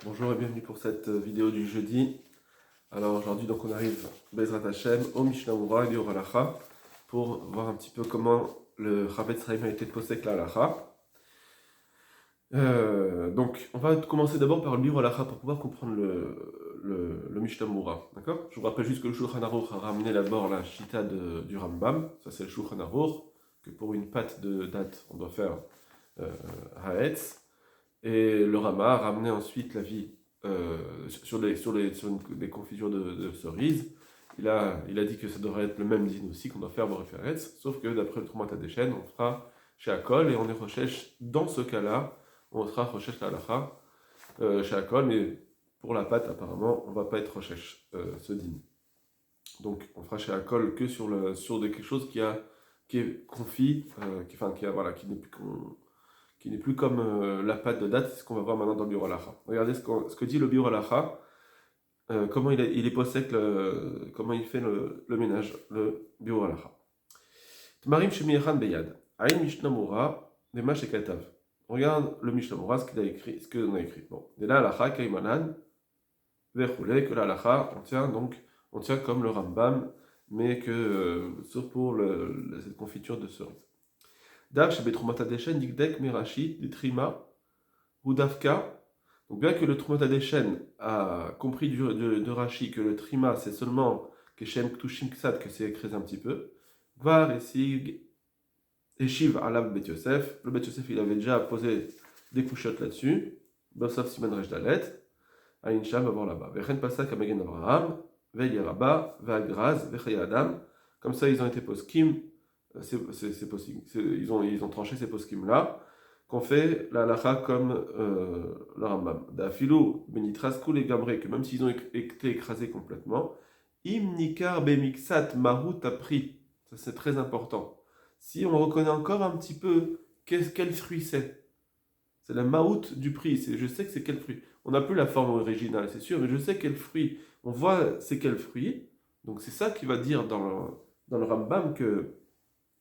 Bonjour et bienvenue pour cette vidéo du jeudi. Alors aujourd'hui donc on arrive Bezrat Hashem au Mishnah Moura et au Halacha pour voir un petit peu comment le Chavetz Chaim a été posé la Halacha. Donc on va commencer d'abord par le Biur Halacha pour pouvoir comprendre le Mishnah Moura. D'accord. Je vous rappelle juste que le Shulchan Aruch a ramené d'abord la Shita du Rambam, ça c'est le Shulchan Aruch, que pour une pâte de date on doit faire Haetz. Et le Rama a ramené ensuite la vie sur des confitures de cerises. Il a dit que ça devrait être le même din aussi qu'on doit faire Boré-Feretz, sauf que d'après le Troumat Hadeshen, on fera chez Akol et on est recherche dans ce cas-là, on sera recherche la halacha chez Akol, mais pour la pâte apparemment on va pas être recherche ce din. Donc on fera chez Akol que sur quelque chose qui est confit, qui n'est plus comme la pâte de date, c'est ce qu'on va voir maintenant dans le Biur Halacha. Regardez ce que dit le Biur Halacha, comment il est possèque, comment il fait le ménage, le Biur Halacha. Tmarim Shemiyechan Beyad, Aïn Mishnah Moura, Nema Shekatav. Regarde le Mishnah Moura, ce qu'on a écrit. Bon, de la Halacha, Kaimanan, Verchoulé, que la Halacha, on tient comme le Rambam, mais sauf pour cette confiture de cerise. Dav Shebetrumat Hadeshen Dikdek Merashi Trima ou Davka. Donc bien que le Trumat Hadeshen a compris de Rashi que le Trima c'est seulement Keshem Ktushim Ksad, que c'est écrit un petit peu. Var Esig Eshiv Alav Bet Yosef. Le Bet Yosef il avait déjà posé des couchottes là-dessus. Bosaf Siman Resh Dalet. Aïn Sham va voir là-bas. Vechen Pasak Amagen Abraham. Ve'yaraba. Ve'agraz. Ve'chaya Adam. Comme ça ils ont été poskim. C'est possible. Ils ont tranché ces poskim-là, qu'on fait la halacha comme le Rambam. D'afilou, benitraskul et gamre, que même s'ils ont été écrasés complètement, im nikar bemixat mahut apri. Ça c'est très important. Si on reconnaît encore un petit peu quel fruit c'est la mahut du prix. Je sais que c'est quel fruit. On n'a plus la forme originale, c'est sûr, mais je sais quel fruit. On voit c'est quel fruit. Donc c'est ça qui va dire dans le Rambam que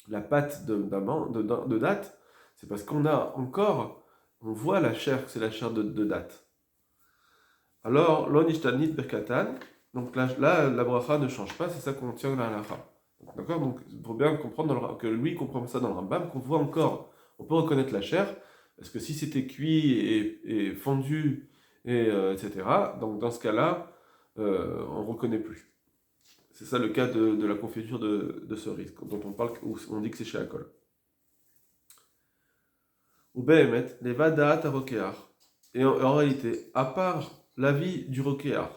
la pâte de date, c'est parce on voit la chair, que c'est la chair de date. Alors, l'onishtanit berkatan, donc là, la bracha ne change pas, c'est ça qu'on tient dans la halacha. D'accord. Donc, il faut bien comprendre que lui comprend ça dans le Rambam, qu'on voit encore, on peut reconnaître la chair, parce que si c'était cuit et fondu, etc., donc dans ce cas-là, on ne reconnaît plus. C'est ça le cas de la confiture de cerise, dont on parle, où on dit que c'est chez Akol. Ou Behemet, les Vadaat à Rokear. Et en réalité, à part l'avis du Rokear,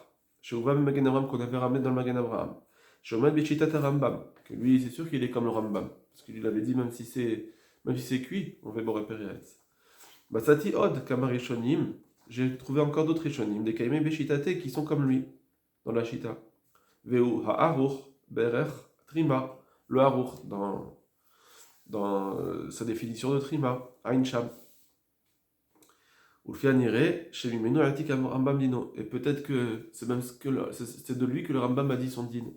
chez Uvam Magen Abraham qu'on avait ramené dans le Magen Abraham, chez Oman Bichitat Rambam, que lui c'est sûr qu'il est comme le Rambam, parce qu'il avait dit même si c'est cuit, on va boire Peretz. Basati Od Kamarishonim, j'ai trouvé encore d'autres Rishonim, des Kaimé Beshitate qui sont comme lui, dans la Shita. Veu Ha'aruch Berech Trima, le Haruch dans sa définition de Trima, Ain Sham. Ou le Fianire, chez Mimeno Atik Rambam Dino. Et peut-être que c'est même c'est de lui que le Rambam a dit son din.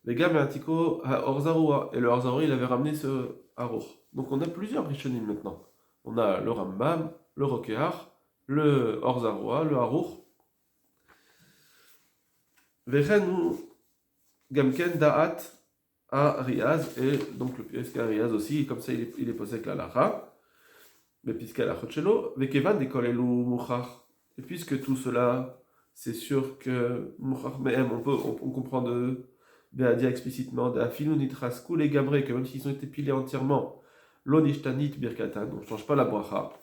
Les gars, mais Atiko Orzaroua. Et le Orzaroua, il avait ramené ce Haruch. Donc on a plusieurs Rishonim maintenant. On a le Rambam, le Rokeach, le Orzaroua, le Haruch. Vechen Gamken Da'at à Riaz, et donc le Piesca Riaz aussi, comme ça il est posé avec la Lacha, mais Piesca la Chotchelo, Vekevan Dekolelu Mouchar. Et puisque tout cela, c'est sûr que Mouchar Mehem, on comprend de Beadia explicitement, d'Afilou Nitraskou les Gabré, que même s'ils ont été pilés entièrement, Lonishtanit Birkatan, on ne change pas la bracha.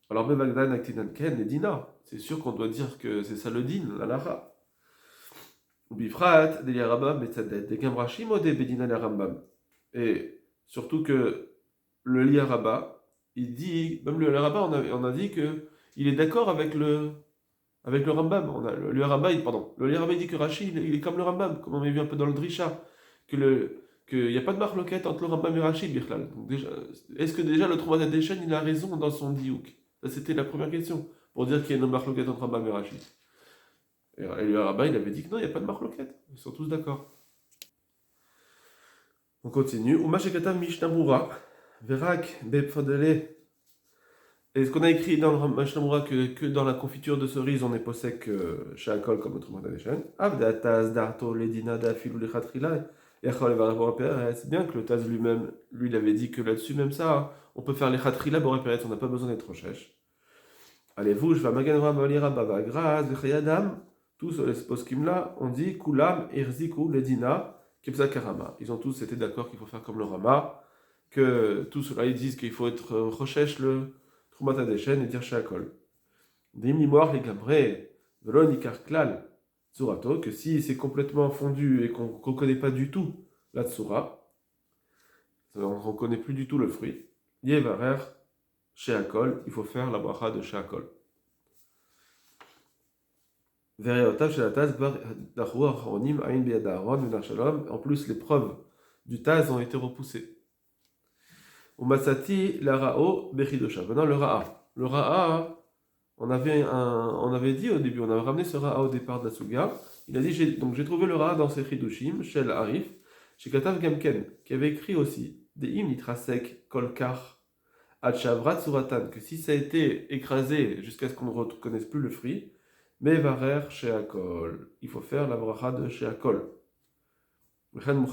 Alors Bevagdan Aktinan Ken et Dina, c'est sûr qu'on doit dire que c'est ça le din, la Lacha. Bifrat, des Rambam, des Gamrachim ou des Bedina la Rambam. Et surtout que le Liaraba, il dit, même le Liaraba, on a dit que il est d'accord avec le Rambam. Le Liaraba, le Liaraba il dit que Rashi, il est comme le Rambam, comme on a vu un peu dans le Drisha, qu'il n'y a pas de marloquette entre le Rambam et Rashi, Birklal. Donc déjà, est-ce que déjà le Trouvat Hadeshen, il a raison dans son diouk? Ça, c'était la première question, pour dire qu'il y a une marloquette entre Rambam et Rashi. Et le rabbin, il avait dit que non, il n'y a pas de marloquette. Ils sont tous d'accord. On continue. Uma shekatav mishnah brura, verak bepfadele Et ce qu'on a écrit dans le Mishnah Moura que dans la confiture de cerise, on est possèque chez Akol comme notre Motanation. Avdatas, Darto, Ledina, Dafilou, Lechatrila, Yachol, Evarabora Perez. C'est bien que le Taz lui-même, lui, il avait dit que là-dessus, même ça, hein, on peut faire les Chatrila, Boré Perez, on n'a pas besoin d'être rochèche. Allez-vous, je vais Maganra, Malira, Baba, Graz, Vechayadam, tous les poskim là, on dit Kulam, Erziku, Ledina, Kepsa Karama. Ils ont tous été d'accord qu'il faut faire comme le Rama, que tous ceux-là, ils disent qu'il faut être rochèche le. Troumata des chaînes et dire Shakol. Des mémoires les gamré, velon ikar klal, tsurato, que si c'est complètement fondu et qu'on ne reconnaît pas du tout la tsura, on ne reconnaît plus du tout le fruit, yevarer, Shakol, il faut faire la bracha de Shakol. Vereotav shelatas bar dachua chronim ayin beyadaron venar shalom. En plus, les preuves du Taz ont été repoussées. Umasati la rao bechidosha. Maintenant, le ra'a. Le ra'a, on avait dit au début, on avait ramené ce ra'a au départ de la Suga. Il a dit, j'ai trouvé le ra'a dans ses chidushim, shel Arif, chez Katav Gamken, qui avait écrit aussi, des im nitrasek kolkar ad shavrat suratan, que si ça a été écrasé jusqu'à ce qu'on ne reconnaisse plus le fruit, mais varer chez Akol. Il faut faire la bracha de chez Akol. Et comme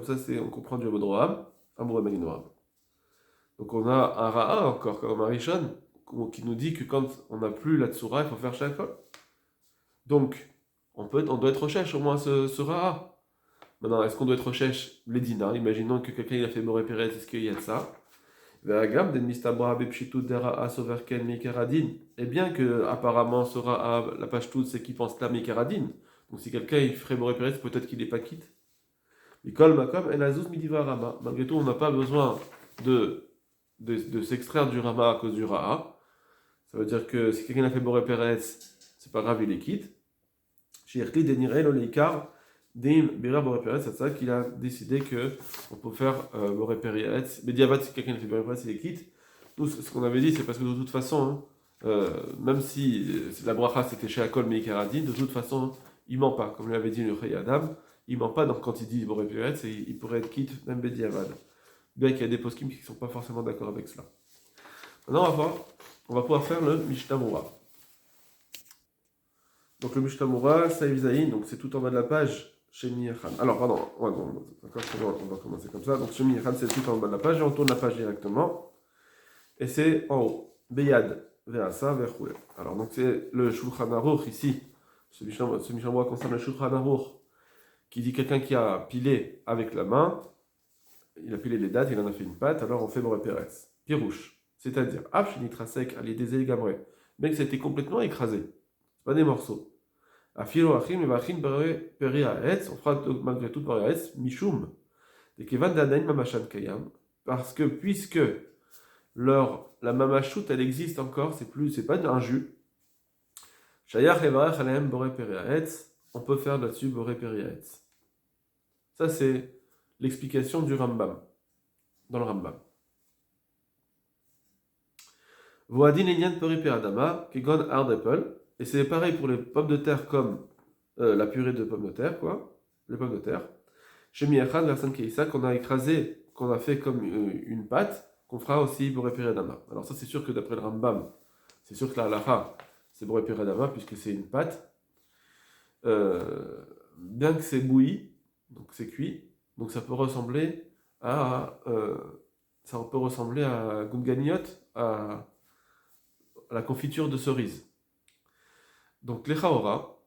ça, on comprend du Abodroham, Amour Maginoam. Donc on a un ra'a encore, comme un Rishon, qui nous dit que quand on n'a plus la tsura, il faut faire Shakol. Donc, on doit être recherche au moins ce ra'a. Maintenant, est-ce qu'on doit être recherche les dinars? Imaginons que quelqu'un il a fait Moré Pérez, est-ce qu'il y a de ça? Et bien que apparemment ce ra'a, la page toute, c'est qu'il pense là Mikaradin. Donc si quelqu'un il ferait Moré Pérez, peut-être qu'il n'est pas quitte. Malgré tout, on n'a pas besoin de s'extraire du Rama à cause du Ra'a. Ça veut dire que si quelqu'un a fait Boré Pérez, c'est pas grave, il est quitte. Chez Erkli Denirel Oleikar, Dim Bira Boré Pérez, c'est ça qu'il a décidé qu'on peut faire Boré Pérez. Mais Diabat, si quelqu'un a fait Boré Pérez, il est quitte. Nous, ce qu'on avait dit, c'est parce que de toute façon, même si la bracha c'était chez Akol Meikaradin, de toute façon, il ment pas. Comme l'avait dit le Rey Adam, il ment pas, donc quand il dit Boré Pérez, il pourrait être quitte, même Bediavad. Bien qu'il y a des poskim qui ne sont pas forcément d'accord avec cela. Maintenant, on va pouvoir faire le Mishnah Moura. Donc le Mishnah Moura, Saïvzaïn, donc c'est tout en bas de la page, chez Miyachan. Alors, pardon, on va commencer comme ça. Donc chez Miyachan, c'est tout en bas de la page, et on tourne la page directement. Et c'est en haut. Beyad, Veasa, Verhoule. Alors, donc c'est le Shulchan Aruch ici. Ce Mishnah Moura concerne le Shulchan Aruch, qui dit quelqu'un qui a pilé avec la main. Il a pilé les dates, il en a fait une pâte, alors on fait Boré Pérez. Pirouche, c'est-à-dire, Afshinitrasek, Alideze Gamre, mais que ça a été complètement écrasé. C'est pas des morceaux. Afiro Achim, Evachim, Peria Etz, on fera malgré tout Peria Etz, Mishum, de Kevan Danaïn Mamachan Kayam, parce que puisque la Mamachut, elle existe encore, c'est pas un jus. Shayach Evarech Aleem Boré Peria Etz, on peut faire là-dessus Boré Peria Etz. Ça, c'est l'explication du Rambam, dans le Rambam. Voadin Enyan Peri Adama, Kegon Hard Apple, et c'est pareil pour les pommes de terre comme la purée de pommes de terre, quoi, les pommes de terre. Chez Miyachan, Versan Keisa, qu'on a écrasé, qu'on a fait comme une pâte, qu'on fera aussi Boré Peri Adama. Alors ça, c'est sûr que d'après le Rambam, c'est sûr que la halacha, c'est Boré Peri Adama, puisque c'est une pâte. Bien que c'est bouilli, donc c'est cuit, donc ça peut ressembler à Gunganiot, à la confiture de cerise. Donc les Chaora,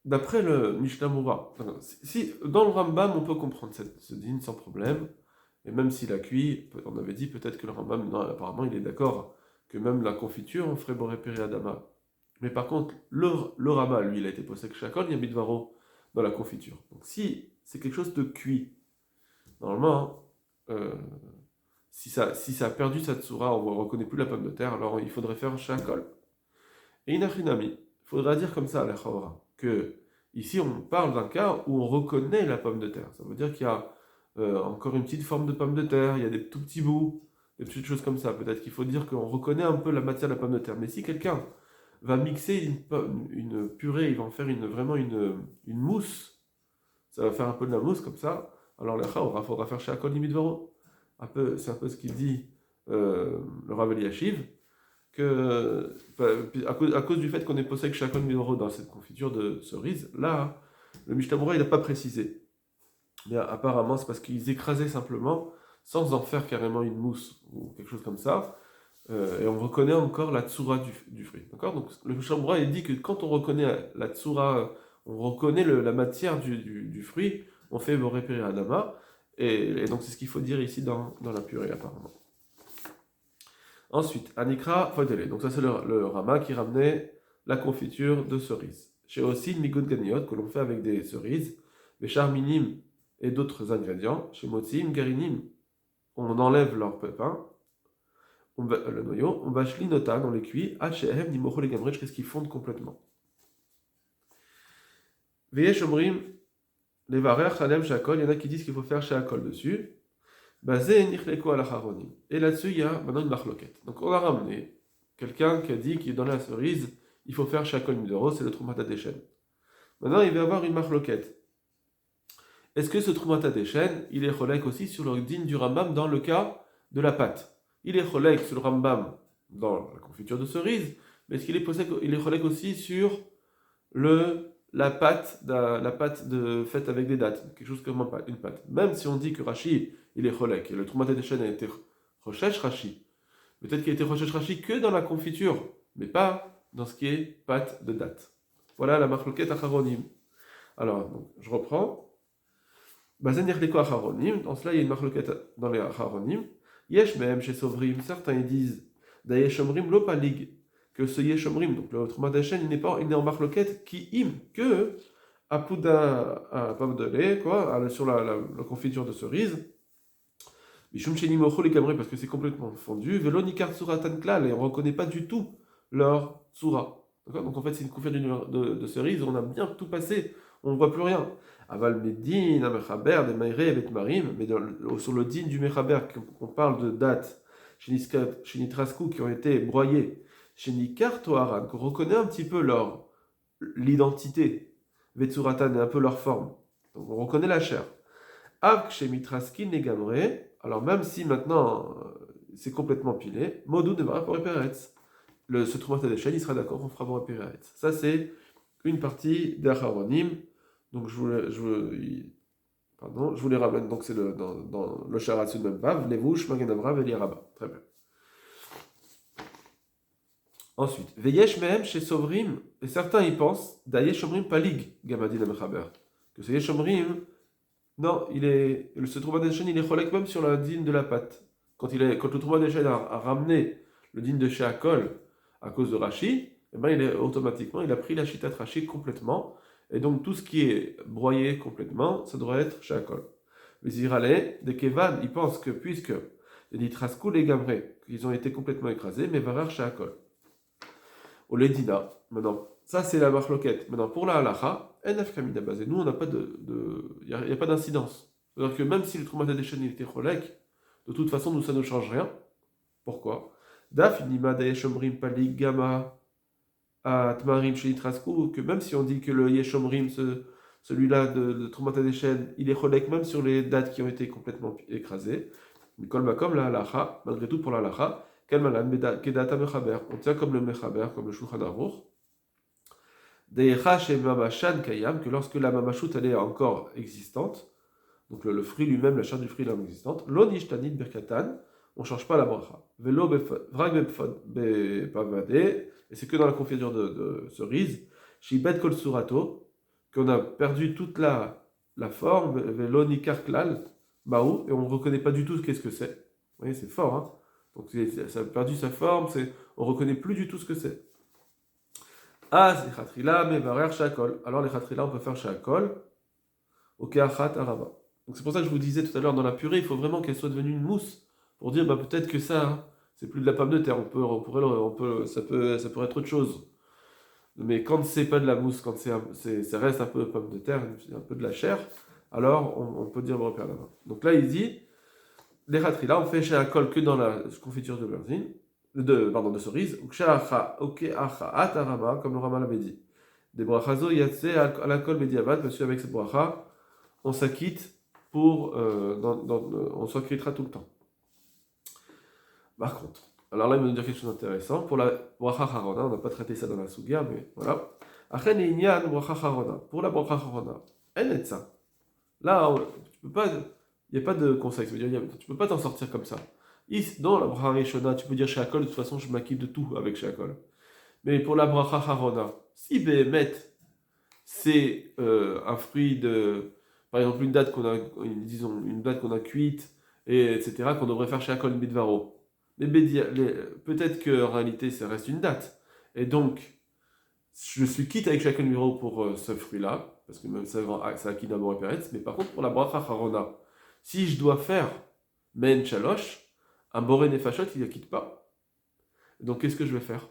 d'après le Mishnah Moura, si dans le Rambam on peut comprendre ce dîne sans problème, et même s'il a cuit, on avait dit peut-être que le Rambam, non, apparemment il est d'accord que même la confiture on ferait Boré Peri Adama. Mais par contre, le Rama, lui, il a été posé que Shakol, il y a Midvaro dans la confiture. Donc si c'est quelque chose de cuit, normalement, si ça a perdu sa tsura, on ne reconnaît plus la pomme de terre, alors il faudrait faire Shakol. Et Inachinami, il faudra dire comme ça à la Chaora, que ici on parle d'un cas où on reconnaît la pomme de terre. Ça veut dire qu'il y a encore une petite forme de pomme de terre, il y a des tout petits bouts, des petites choses comme ça. Peut-être qu'il faut dire qu'on reconnaît un peu la matière de la pomme de terre. Mais si quelqu'un va mixer une purée, il va en faire vraiment une mousse, ça va faire un peu de la mousse comme ça, alors la Chaora, il faudra faire Shakol Nimidvaro. C'est un peu ce qu'il dit le Rav Eliashiv, que à cause du fait qu'on est possède Shakol Midoro dans cette confiture de cerise, là, le Mishnah Berurah, il n'a pas précisé. Mais apparemment, c'est parce qu'ils écrasaient simplement, sans en faire carrément une mousse ou quelque chose comme ça. Et on reconnaît encore la tsura du fruit. D'accord. Donc le Mishnah Berurah, il dit que quand on reconnaît la tsura, on reconnaît la matière du fruit, on fait Boré Peri Adama. Et donc c'est ce qu'il faut dire ici dans la purée, apparemment. Ensuite, Anikra Fodele. Donc ça c'est le Rama qui ramenait la confiture de cerises. Chez aussi le Migoud Ganiot, que l'on fait avec des cerises, des charminim et d'autres ingrédients. Chez Motzim, Garinim, on enlève leur pépin, le noyau, on va shlinotan, on les cuit, H&M, Nimocho les gamrech, qu'est-ce qu'ils fondent complètement. Veyesh Omrim, les varer, Chalem, Shakol, il y en a qui disent qu'il faut faire Shakol dessus. Bazé Nichleko al Acharonim. Et là-dessus, il y a maintenant une marloquette. Donc on a ramené quelqu'un qui a dit qu'il dans la cerise, il faut faire Shakol Midoro, c'est le Trumata Deshen. Maintenant, il va y avoir une marloquette. Est-ce que ce Trumata Deshen, il est cholek aussi sur le din du Rambam dans le cas de la pâte? Il est cholek sur le Rambam dans la confiture de cerise, mais est-ce qu'il est cholek aussi sur la pâte faite avec des dattes, quelque chose comme une pâte. Même si on dit que Rashi, il est cholek, et le Trumata Deshen a été Rochesh Rashi, peut-être qu'il a été Rochesh Rashi que dans la confiture, mais pas dans ce qui est pâte de date. Voilà la marloquette Acharonim. Alors, donc, je reprends. Bazen Yerleko Acharonim, dans cela il y a une marloquette dans les Acharonim. Yesh Mehem chez Sovrim, certains ils disent Dayesh Omrim Lopalig, que ce Yesh Omrim, donc le Trumata Deshen, il n'est en marloquette qui im, que à Pouda, à Pavdolé, quoi, sur la confiture de cerise. Mishum Sheni Mocho les Gamré, parce que c'est complètement fondu. Velo Nikar Tsura Tanklal, et on ne reconnaît pas du tout leur Tsura. Donc en fait, c'est une confiture de cerise, on a bien tout passé, on ne voit plus rien. Aval Medin, Amechaber, des Maïré et Betmarim, mais sur le din du Mechaber, on parle de dates, chez Nitraskou, qui ont été broyées, chez Nikar Toharan, qu'on reconnaît un petit peu l'identité, Vetsuratan, et un peu leur forme. Donc on reconnaît la chair. Av chez Mitraskin et Gamré, alors même si maintenant c'est complètement pilé, Modou ne va pas Peretz. Ce Trumata Deshen, il sera d'accord, on fera Boré Peretz. Ça c'est une partie d'Acharonim. Donc je vous les ramène, donc c'est dans le Sharatsud même Vav, Levouch, Maganavra, Velieraba. Très bien. Ensuite, Veyesh Mehem chez Sovrim, et certains y pensent, Dayesh Omrim Palig, Gamadin Amechaber. Que ce Yesh Omrim, non, ce Trumata Deshen, il est cholek même sur la dîne de la pâte. Quand le Trumata Deshen a ramené le dîne de chez Akol à cause de Rashi, eh ben il a pris la Shitat Rashi complètement. Et donc tout ce qui est broyé complètement, ça doit être chez Akol. Mais Zirale, de Kevan, ils pensent que puisque les Nitraskou les Gamré, ils ont été complètement écrasés, mais Varar chez Akol. Au Ledina, maintenant, ça c'est la marloquette. Maintenant pour la halacha, NF Kamina basé. Nous on n'a pas il n'y a pas d'incidence. C'est-à-dire que même si le Trumata Deshen était cholek, de toute façon nous ça ne change rien. Pourquoi? Daf Nima Daeshomrim Palik Gama à Tmarim chez Nitraskou, que même si on dit que le Yeshomrim, celui-là de Trumata Deshen, il est cholek même sur les dates qui ont été complètement écrasées. Mikol Makom, la halacha, malgré tout pour la halacha, Kedata Mechaber, on tient comme le Mechaber, comme le Shulchan Aruch. Deyecha chez Mamashan Kayam, que lorsque la Mamashut elle est encore existante, donc le fruit lui-même, la chair du fruit est existante, Lonish Tanit Berkatan, on ne change pas la bracha. Velo Vrag Bepavade, et c'est que dans la confiture de cerise, Shibet Kol Surato, qu'on a perdu toute la forme, Velo Nikar Klal, Maou, et on ne reconnaît pas du tout qu'est-ce que c'est. Vous voyez, c'est fort, hein. Donc ça a perdu sa forme, on ne reconnaît plus du tout ce que c'est. Ah, c'est Khatrila, mais Varer Shakol. Alors les Khatrila, on peut faire Shakol, ok, Achat Araba. Donc c'est pour ça que je vous disais tout à l'heure, dans la purée, il faut vraiment qu'elle soit devenue une mousse, pour dire, peut-être que ça, hein, c'est plus de la pomme de terre, ça pourrait être autre chose. Mais quand c'est pas de la mousse, quand ça reste un peu de pomme de terre, un peu de la chair, alors on peut dire repère la main. Donc là, il dit, les Khatrila, on fait Shakol que dans la confiture de berzine, de cerise, ou comme le Rama l'avait dit. Des brachazo yatse à la kol mediavad, parce qu'avec cette bracha, on s'acquitte on s'acquittera tout le temps. Par contre, alors là, il va nous dire quelque chose d'intéressant. Pour la bracha harona, on n'a pas traité ça dans la sugia, mais voilà. Achen inyan bracha harona. Pour la bracha harona, elle est ça. Là, tu peux pas, il n'y a pas de conseil. Ça veut dire, tu peux pas t'en sortir comme ça. Dans la bracha rishona, tu peux dire chez Akol, de toute façon, je m'acquitte de tout avec chez Akol. Mais pour la bracha harona, si Behemet, c'est un fruit de, par exemple, une date qu'on a, disons, une date qu'on a cuite, et etc., qu'on devrait faire chez Akol Midvaro. Mais peut-être qu'en réalité, ça reste une date. Et donc, je suis quitte avec Shakol Midvaro pour ce fruit-là, parce que même ça a acquis d'abord et Peretz, mais par contre, pour la bracha harona, si je dois faire Men Shalosh, un boré nefashot, il ne quitte pas. Donc, qu'est-ce que je vais faire?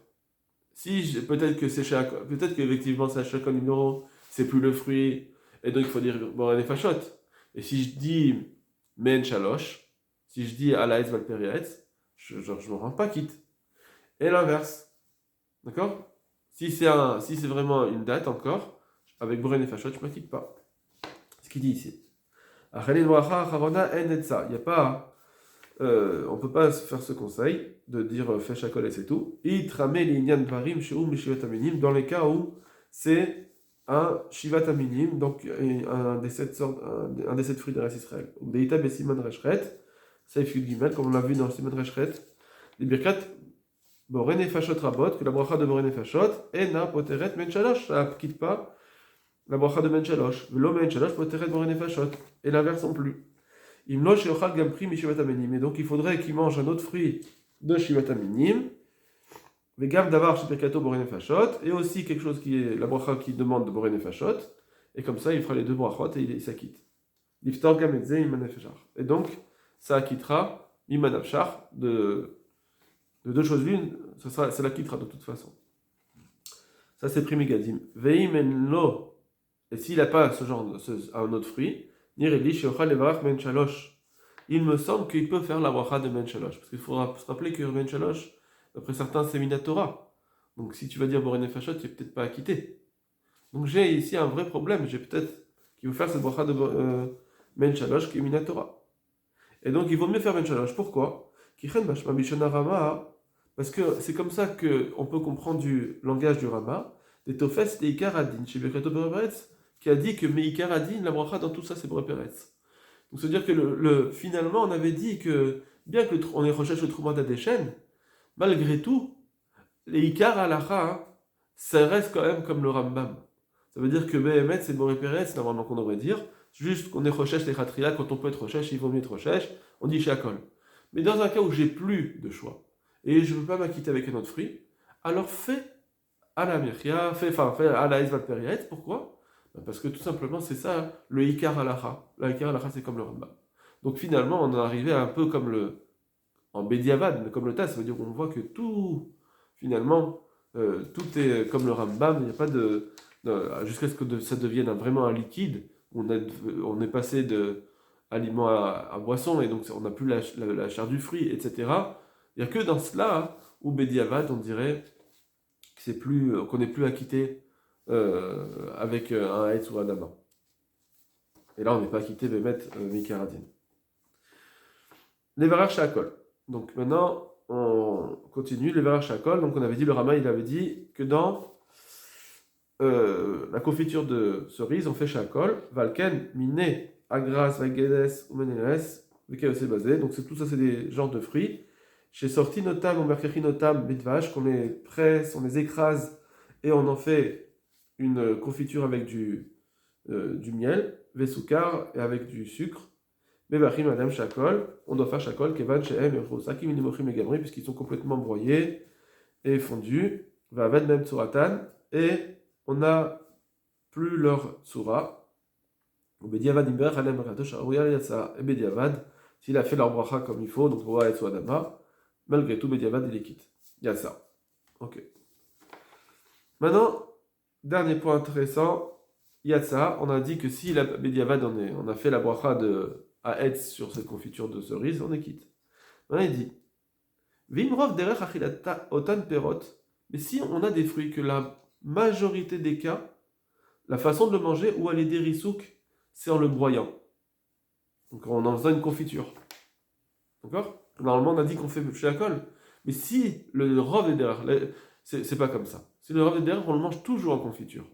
Peut-être que c'est peut-être qu'effectivement c'est Shakol Midvaro, c'est plus le fruit, et donc il faut dire boré nefashot. Et si je dis Men Shalosh, si je dis Alaez Valperetz, je ne me rends pas quitte. Et l'inverse. D'accord? Si c'est vraiment une date encore, avec Boren et Fachot, je ne m'acquitte pas. Ce qu'il dit ici. Il n'y a pas. On ne peut pas faire ce conseil de dire fais chakol et c'est tout. Dans les cas où c'est un shivat aminim, donc un des 7 fruits de la race Israël. Deita besimon reshret, Seif Yud Gimel, comme on l'a vu dans Simon Reshret, les birkat Boren et Fachot rabot, que la bracha de Boren et Fachot, ena poteret men shalosh, ça ne quitte pas la bracha de men shalosh. Velo men shalosh poteret Boren et Fachot, et l'inverse non plus. Imlo sheochal gampri mishivat aminim, et donc il faudrait qu'il mange un autre fruit de shivat aminim, vegam davar shepirkato Boren et Fachot, et aussi quelque chose qui est la bracha qui demande de Boren et Fachot, et comme ça il fera les deux brachot et il s'acquitte. Liftor gametze imanafshar. Et donc ça acquittera imanafshar de deux choses l'une, ça l'acquittera de toute façon. Ça c'est primigadim. Veimenlo, et s'il n'a pas ce genre, un autre fruit, nireli sheochal levarach men shalosh. Il me semble qu'il peut faire la bracha de men shalosh, parce qu'il faudra se rappeler que men shalosh, d'après certains, c'est minatora. Donc si tu vas dire boren nefashot, tu n'es peut-être pas acquitté. Donc j'ai ici un vrai problème. J'ai peut-être qu'il faut faire cette bracha de men shalosh qui est minatora. Et donc il vaut mieux faire men shalosh. Pourquoi? Parce que c'est comme ça qu'on peut comprendre du langage du Rama, des Tofes, des Ikaradin, chez Birkato Bereperetz, qui a dit que Meikaradin, la bracha dans tout ça, c'est Bereperetz. Donc c'est-à-dire que finalement, on avait dit que, bien que on ait recherché le Trouma d'Adeshen, malgré tout, les Ikar Alacha, ça reste quand même comme le Rambam. Ça veut dire que Behemet, c'est Bereperetz, normalement qu'on devrait dire, juste qu'on est recherche les Khatrila, quand on peut être recherche, il vaut mieux être recherche, on dit Shakol. Mais dans un cas où j'ai plus de choix, et je ne veux pas m'acquitter avec un autre fruit, alors fais à la mirchia, fais à la esval periet. Pourquoi? Parce que tout simplement, c'est ça le ikar halacha. Le ikar halacha, c'est comme le Rambam. Donc finalement, on est arrivé un peu comme en Bédiavad, mais comme le Tas, ça veut dire qu'on voit que tout, finalement, tout est comme le Rambam, il n'y a pas jusqu'à ce que ça devienne vraiment un liquide, on est passé de aliment à boisson, et donc on n'a plus la chair du fruit, etc. Il n'y a que dans cela où Bédiavad, on dirait qu'on n'est plus acquitté avec un Haït ou un Adama. Et là, on n'est pas acquitté Bémet Mikaradin. Les Varar Shakol. Donc maintenant, on continue. Les Varar Shakol. Donc on avait dit, le Rama, il avait dit que dans la confiture de cerise, on fait Shakol. Valken, Miné, Agras, Vagedes, Umeneles, Vekaose basé. Donc tout ça, c'est des genres de fruits. Chez sorti notam ou merkeri notam bitvash, qu'on les presse, on les écrase et on en fait une confiture avec du miel, vesukar et avec du sucre. Bevachim madame shakol, on doit faire shakol kevan shehem sakim inimochim egamri puisqu'ils sont complètement broyés et fondus. Vaavad même tsuratan et on n'a plus leur tsura. Bediavad imber halem ratosh arouya yatsa et bediavad s'il a fait leur bracha comme il faut, donc on va être adama. Malgré tout, Bédiavad, il les quitte. Il y a ça. Ok. Maintenant, dernier point intéressant, il y a ça. On a dit que si la Bédiavad, on a fait la bracha à Etz sur cette confiture de cerise, on est quitte. Maintenant, il dit Vimrov derech achilata otan perot. Mais si on a des fruits que la majorité des cas, la façon de le manger, ou aller des risouk, c'est en le broyant. Donc en faisant une confiture. D'accord? Normalement, on a dit qu'on fait chez Akol. Mais si le rov est derrière, c'est pas comme ça. Si le rov est derrière, on le mange toujours en confiture.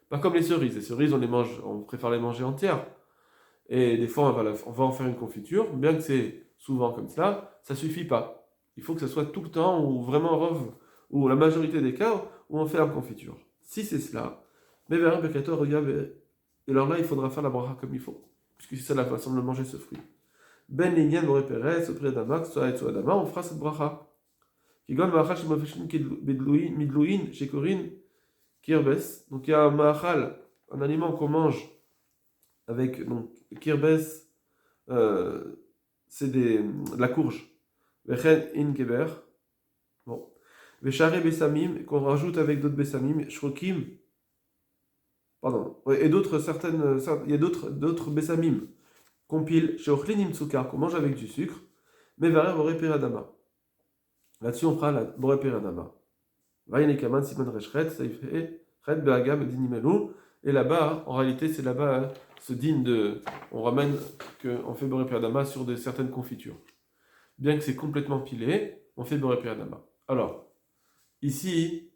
Pas comme les cerises. Les cerises, on les mange, on préfère les manger entières. Et des fois, on va en faire une confiture. Bien que c'est souvent comme ça suffit pas. Il faut que ce soit tout le temps, ou vraiment rov, ou la majorité des cas, où on fait la confiture. Si c'est cela, mais vers un peccator, regarde, et alors là, il faudra faire la bracha comme il faut. Puisque c'est ça la façon de le manger, ce fruit. Ben Linyan Boré Pérez, auprès d'Adama, soit et soit Adama, on fera cette bracha. Kigon Mahachal Shemafeshin Midlouin, Shekorin, Kirbes. Donc il y a un Mahachal, un aliment qu'on mange avec donc Kirbes, c'est de la courge. Vechen in Keber. Bon. Veshare Bessamim, qu'on rajoute avec d'autres Bessamim, Shrokim. Pardon. Ouais, et d'autres, il y a d'autres Bessamim qu'on pile chez Ochlinim Tsukar, qu'on mange avec du sucre. Mais Varer Boré Piradama. Là-dessus, on fera la Boré Piradama. Vaïnekaman Simon Reshret, Saïfé, Red Beagam et Dinimelu. Et là-bas, en réalité, c'est là-bas, ce digne de. On ramène qu'on fait Boré Piradama sur certaines confitures. Bien que c'est complètement pilé, on fait Boré Piradama. Alors, ici,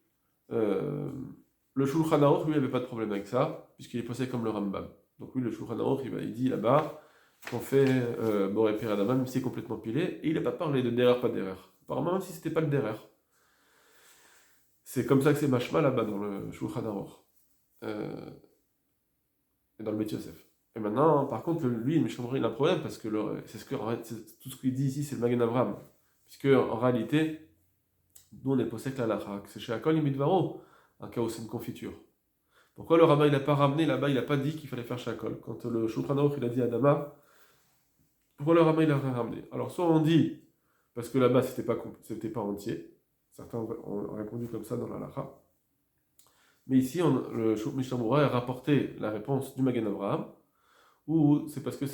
le Shulchan Aruch, lui, n'avait pas de problème avec ça, puisqu'il est posé comme le Rambam. Donc, lui, le Shulchan Aruch, il dit là-bas qu'on fait Boré Piradama, même si c'est complètement pilé, et il n'a pas parlé de derer, pas derer. Apparemment, même si c'était pas le derer. C'est comme ça que c'est mashma là-bas dans le Shulchan Aruch. Et dans le Bet Yosef. Et maintenant, par contre, lui, il a un problème parce que tout ce qu'il dit ici, c'est le Magen Avraham. Puisque en réalité, nous on est possède la lacha. C'est chez Akol Imidvaro, un cas où c'est une confiture. Pourquoi le rabbin il n'a pas ramené là-bas, il n'a pas dit qu'il fallait faire chez Akol? Quand le Shulchan Aruch il a dit à Adama, pourquoi le rabbin il a ramené? Alors soit on dit parce que là-bas c'était pas entier. Certains ont répondu comme ça dans la lacha. Mais ici, le Mishnah a rapporté la réponse du Magen Avraham, ou c'est parce que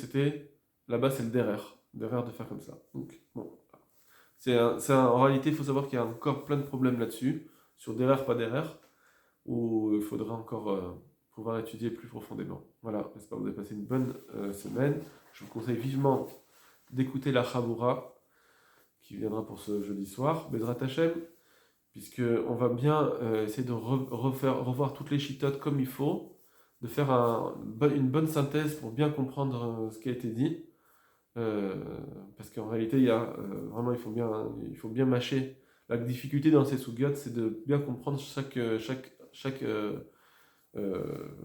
là-bas c'est le derer de faire comme ça. Donc, bon, en réalité, il faut savoir qu'il y a encore plein de problèmes là-dessus, sur derer, pas derer, où il faudra encore pouvoir étudier plus profondément. Voilà, j'espère que vous avez passé une bonne semaine. Je vous conseille vivement d'écouter la Chaboura, qui viendra pour ce jeudi soir, Bezrat Hashem, puisqu'on va bien essayer de revoir toutes les chitotes comme il faut, de faire une bonne synthèse pour bien comprendre ce qui a été dit, parce qu'en réalité, vraiment, il faut bien mâcher. La difficulté dans ces sougiotes, c'est de bien comprendre chaque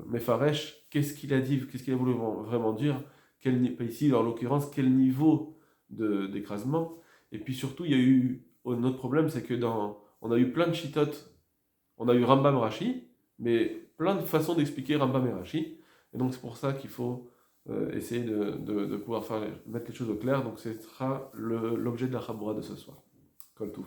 Mefaresh, qu'est-ce qu'il a dit, qu'est-ce qu'il a voulu vraiment dire, ici, en l'occurrence, quel niveau d'écrasement. Et puis surtout, il y a eu un autre problème, c'est que on a eu plein de chitotes, on a eu Rambam Rashi, mais plein de façons d'expliquer Rambam et Rashi. Et donc c'est pour ça qu'il faut essayer de pouvoir mettre les choses au clair. Donc ce sera l'objet de la Chaboura de ce soir. Kol Touf.